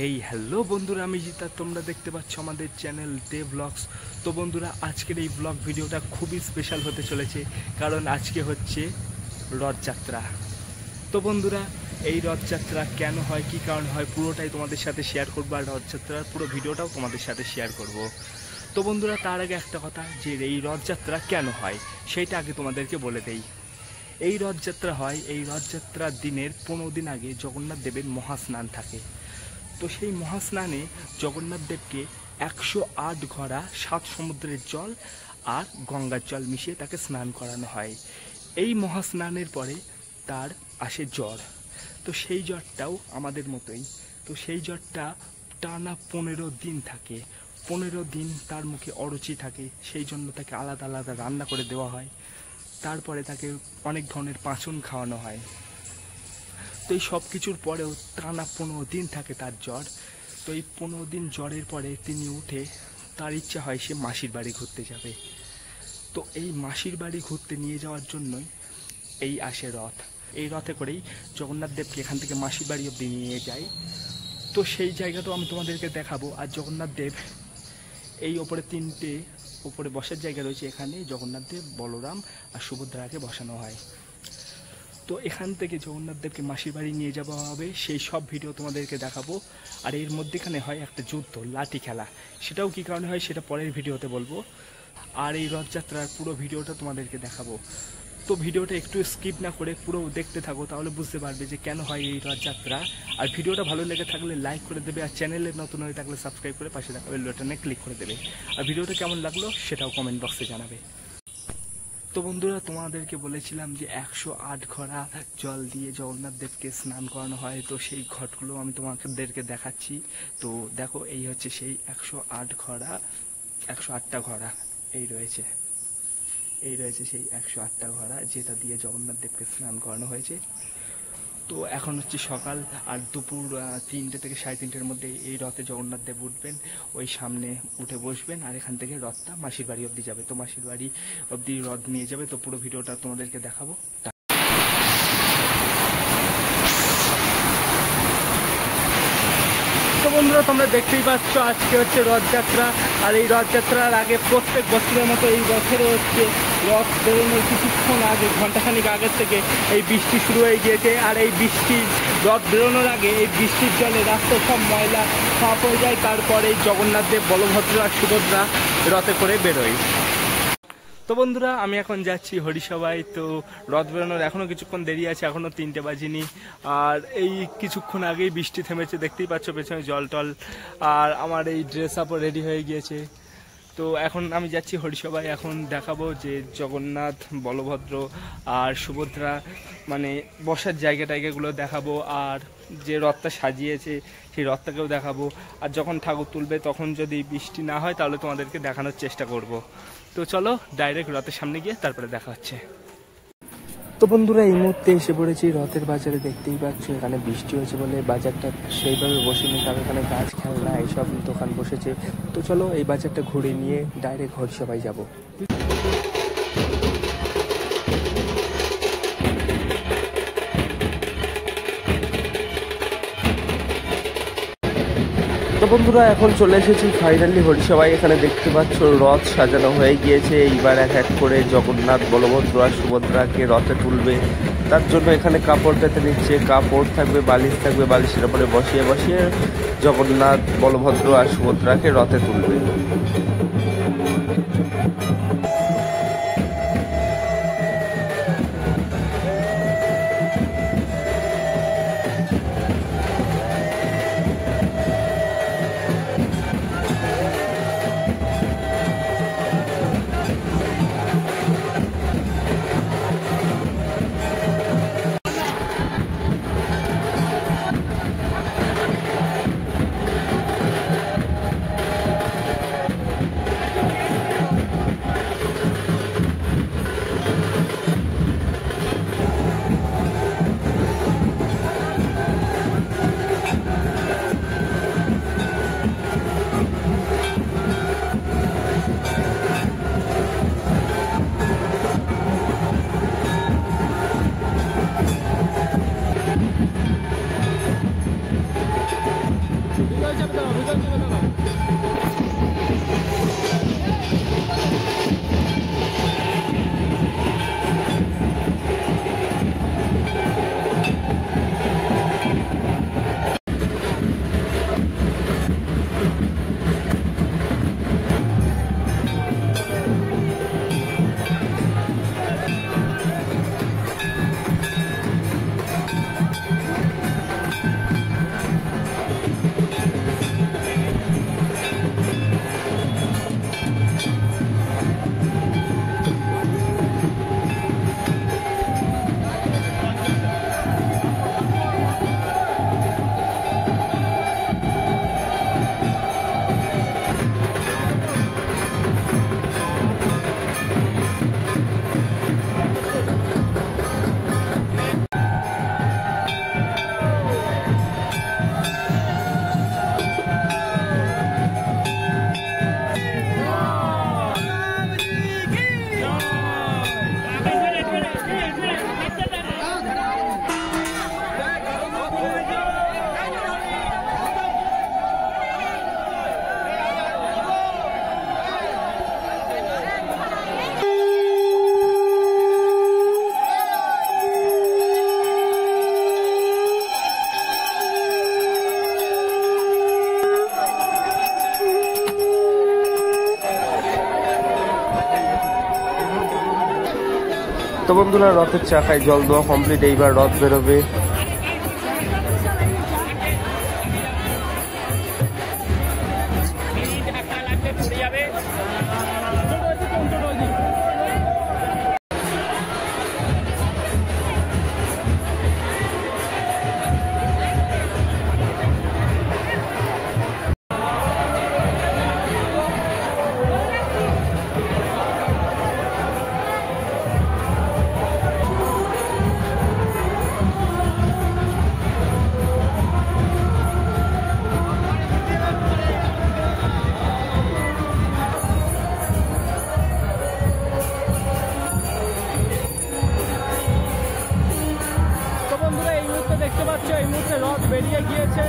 Hey hello বন্ধুরা, আমি জিতা। তোমরা দেখতে পাচ্ছ আমাদের চ্যানেল দে ব্লগস। তো বন্ধুরা, আজকের এই ব্লগ ভিডিওটা খুবই স্পেশাল হতে চলেছে, কারণ আজকে হচ্ছে রথযাত্রা। তো বন্ধুরা, এই রথযাত্রা কেন হয়, কী কারণ হয়, পুরোটাই তোমাদের সাথে শেয়ার করবো, আর রথযাত্রার পুরো ভিডিওটাও তোমাদের সাথে শেয়ার করব। তো বন্ধুরা, তার আগে একটা কথা, যে এই রথযাত্রা কেন হয় সেইটা আগে তোমাদেরকে বলে দেই। এই রথযাত্রা হয়, এই রথযাত্রার দিনের 15 দিন আগে জগন্নাথ দেবের মহাস্নান থাকে। তো সেই মহাস্নানে জগন্নাথ দেবকে 108 ঘড়া 7 সমুদ্রের জল আর গঙ্গার জল মিশিয়ে তাকে স্নান করানো হয়। এই মহাস্নানের পরে তার আসে জ্বর। তো সেই জ্বরটাও আমাদের মতোই। তো সেই জ্বরটা টানা 15 দিন থাকে। 15 দিন তার মুখে অরুচি থাকে, সেই জন্য তাকে আলাদা আলাদা রান্না করে দেওয়া হয়। তারপরে তাকে অনেক ধরনের পাঁচন খাওয়ানো হয়। তো এই সব কিছুর পরেও টানা 15 দিন থাকে তার জ্বর। তো এই 15 দিন জ্বরের পরে তিনি উঠে, তার ইচ্ছা হয় সে মাসির বাড়ি ঘুরতে যাবে। তো এই মাসির বাড়ি ঘুরতে নিয়ে যাওয়ার জন্যই এই আসে রথ। এই রথে করেই জগন্নাথ দেবকে এখান থেকে মাসির বাড়ি অব্দি নিয়ে যায়। তো সেই জায়গাটাও আমি তোমাদেরকে দেখাবো। আর জগন্নাথ দেব এই ওপরে 3টে ওপরে বসার জায়গা রয়েছে, এখানে জগন্নাথ দেব, বলরাম আর সুভদ্রাকে বসানো হয়। তো এখান থেকে জগন্নাথ দেবকে মাসির বাড়ি নিয়ে যাওয়া হবে, সেই সব ভিডিও তোমাদেরকে দেখাবো। আর এর মধ্যেখানে হয় একটা যুদ্ধ, লাঠি খেলা। সেটাও কী কারণে হয় সেটা পরের ভিডিওতে বলবো। আর এই রথযাত্রার পুরো ভিডিওটা তোমাদেরকে দেখাবো। তো ভিডিওটা একটু স্কিপ না করে পুরো দেখতে থাকো, তাহলে বুঝতে পারবে যে কেন হয় এই রথযাত্রা। আর ভিডিওটা ভালো লেগে থাকলে লাইক করে দেবে, আর চ্যানেলে নতুন হয়ে থাকলে সাবস্ক্রাইব করে পাশে থাকা বেল বাটনে ক্লিক করে দেবে। আর ভিডিওটা কেমন লাগলো সেটাও কমেন্ট বক্সে জানাবে। তো বন্ধুরা, তোমাদেরকে বলেছিলাম যে 108 ঘড়া জল দিয়ে জগন্নাথ দেবকে স্নান করানো হয়। তো সেই ঘটগুলো আমি তোমাদেরকে দেখাচ্ছি। তো দেখো, এই হচ্ছে সেই 108 ঘড়া, 108টা ঘড়া এই রয়েছে। এই রয়েছে সেই 108টা ঘড়া, যেটা দিয়ে জগন্নাথ দেবকে স্নান করানো হয়েছে। তো এখন হচ্ছে সকাল, আর দুপুর 3টে থেকে 3:30-এর মধ্যে এই রথে জগন্নাথ দেব উঠবেন, ওই সামনে উঠে বসবেন, আর এখান থেকে রথটা মাসির বাড়ি অবধি যাবে। তো মাসির বাড়ি অবধি রথ নিয়ে যাবে। তো পুরো ভিডিওটা তোমাদেরকে দেখাবো। তো বন্ধুরা, তোমরা দেখতেই পাচ্ছ আজকে হচ্ছে রথযাত্রা। আর এই রথযাত্রার আগে প্রত্যেক বছরের মতো এই বছরও হচ্ছে রথ বেরোনোর কিছুক্ষণ আগে, ঘন্টাখানিক আগের থেকে এই বৃষ্টি শুরু হয়ে গিয়েছে। আর এই বৃষ্টির রথ বেরোনোর আগে এই বৃষ্টির জলে রাস্তায় সব ময়লা সাফ হয়ে যায়। তারপরে জগন্নাথ দেব, বলভদ্র আর সুভদ্রা রথে করে বেরোয়। তো বন্ধুরা, আমি এখন যাচ্ছি হরিসভায়। তো রথ বেরোনোর এখনও কিছুক্ষণ দেরি আছে, এখনও 3টে বাজেনি। আর এই কিছুক্ষণ আগেই বৃষ্টি থেমেছে, দেখতেই পাচ্ছ পেছনে জল টল। আর আমার এই ড্রেস আপও রেডি হয়ে গিয়েছে। তো এখন আমি যাচ্ছি হরিসভায়। এখন দেখাবো যে জগন্নাথ, বলভদ্র আর সুভদ্রা মানে বসার জায়গাগুলো দেখাবো। আর যে রথটা সাজিয়েছে সেই রথটাকেও দেখাবো। আর যখন ঠাকুর তুলবে তখন যদি বৃষ্টি না হয় তাহলে তোমাদেরকে দেখানোর চেষ্টা করব। তো চলো ডাইরেক্ট রথের সামনে গিয়ে তারপরে দেখা হচ্ছে। তো বন্ধুরা, এই মুহূর্তে এসে পড়েছি রথের বাজারে। দেখতেই পাচ্ছ এখানে বৃষ্টি হয়েছে বলে বাজারটা সেইভাবে বসেনি, কারণ এখানে গাছ, খেলনা এইসব দোকান বসেছে। তো চলো এই বাজারটা ঘুরে নিয়ে ডাইরেক্ট হরিসভায় যাবো। তো বন্ধুরা, এখন চলে এসেছি ফাইনালি হরিসভায়। এখানে দেখতে পাচ্ছ রথ সাজানো হয়ে গিয়েছে। এইবার এক এক করে জগন্নাথ, বলভদ্র আর সুভদ্রাকে রথে তুলবে। তার জন্য এখানে কাপড় পেতে নিচ্ছে, কাপড় থাকবে, বালিশ থাকবে, বালিশের উপরে বসিয়ে বসিয়ে জগন্নাথ, বলভদ্র আর সুভদ্রাকে রথে তুলবে। তো বন্ধুরা, রথের চাকায় জল দেওয়া কমপ্লিট, এইবার রথ বেরোবে। দেখতে পাচ্ছ এই মুহূর্তে রথ বেরিয়ে গিয়েছে,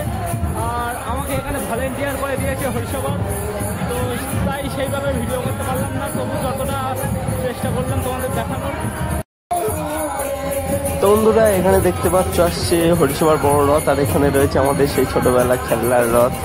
আর আমাকে এখানে ভলেন্টিয়ার করে দিয়েছে হরিসভা। তো তাই সেইভাবে ভিডিও করতে পারলাম না, তবু যতটা চেষ্টা করলাম তোমাদের দেখানোর। তো বন্ধুরা, এখানে দেখতে পাচ্ছ আসছে হরিসভার বড় রথ, আর এখানে রয়েছে আমাদের সেই ছোটবেলা খেলনার রথ।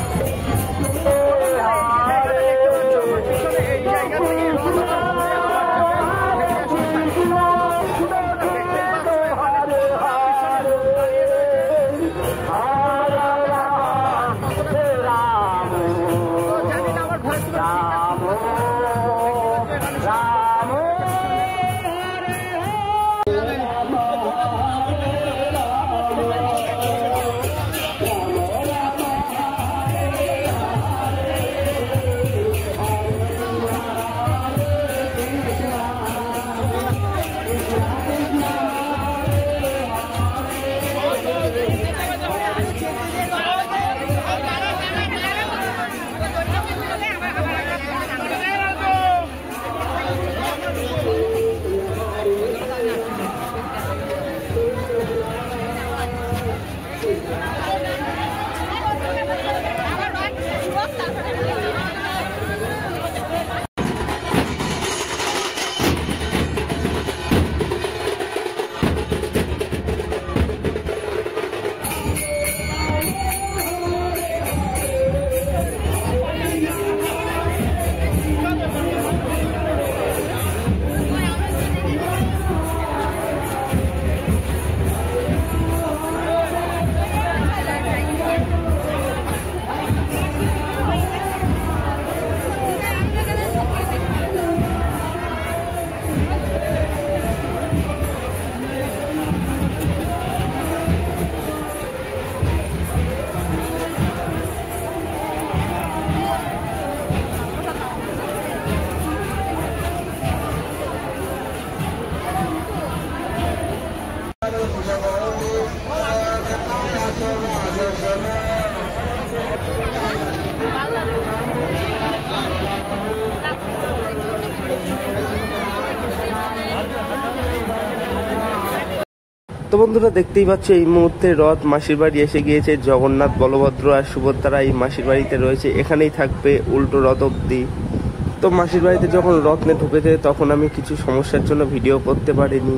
তো বন্ধুরা দেখতেই পাচ্ছ এই মুহূর্তে রথ মাসির বাড়ি এসে গিয়েছে। জগন্নাথ, বলভদ্র আর সুভদ্রা এই মাসির বাড়িতে রয়েছে, এখানেই থাকবে উল্টো রথ অব্দি। তো মাসির বাড়িতে যখন রথ নিয়ে ঢুকেছে তখন আমি কিছু সমস্যার জন্য ভিডিও করতে পারিনি।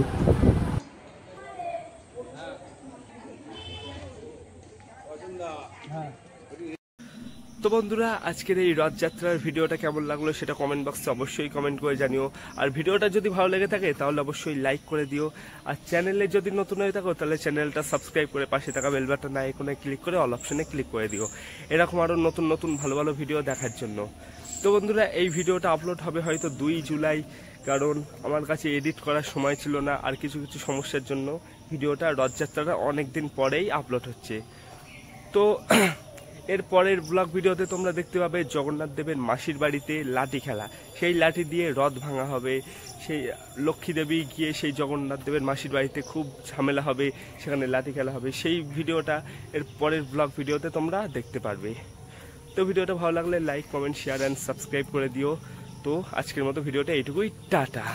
তো বন্ধুরা আজকের এই রথযাত্রার ভিডিওটা কেমন লাগলো সেটা কমেন্ট বক্সে অবশ্যই কমেন্ট করে জানিও। আর ভিডিওটা যদি ভালো লেগে থাকে তাহলে অবশ্যই লাইক করে দিও। আর চ্যানেলে যদি নতুন হয়ে থাকো তাহলে চ্যানেলটা সাবস্ক্রাইব করে পাশে থাকা বেল বাটন আইকনে ক্লিক করে অল অপশনে ক্লিক করে দিও, এরকম আরও নতুন নতুন ভালো ভালো ভিডিও দেখার জন্য। তো বন্ধুরা এই ভিডিওটা আপলোড হবে হয়তো 2 জুলাই, কারণ আমার কাছে এডিট করার সময় ছিল না আর কিছু কিছু সমস্যার জন্য ভিডিওটা রথযাত্রাটা অনেক দিন পরেই আপলোড হচ্ছে। তো এর পরের ব্লগ ভিডিওতে তোমরা দেখতে পাবে জগন্নাথ দেবের মাসির বাড়িতে লাঠি খেলা, সেই লাঠি দিয়ে রথ ভাঙা হবে। সেই লক্ষ্মী দেবী গিয়ে সেই জগন্নাথ দেবের মাসির বাড়িতে খুব ঝামেলা হবে, সেখানে লাঠি খেলা হবে। সেই ভিডিওটা এর পরের ব্লগ ভিডিওতে তোমরা দেখতে পারবে। তো ভিডিওটা ভালো লাগলে like, comment, share and subscribe করে দিও। তো আজকের মতো ভিডিওটা এইটুকুই, টাটা।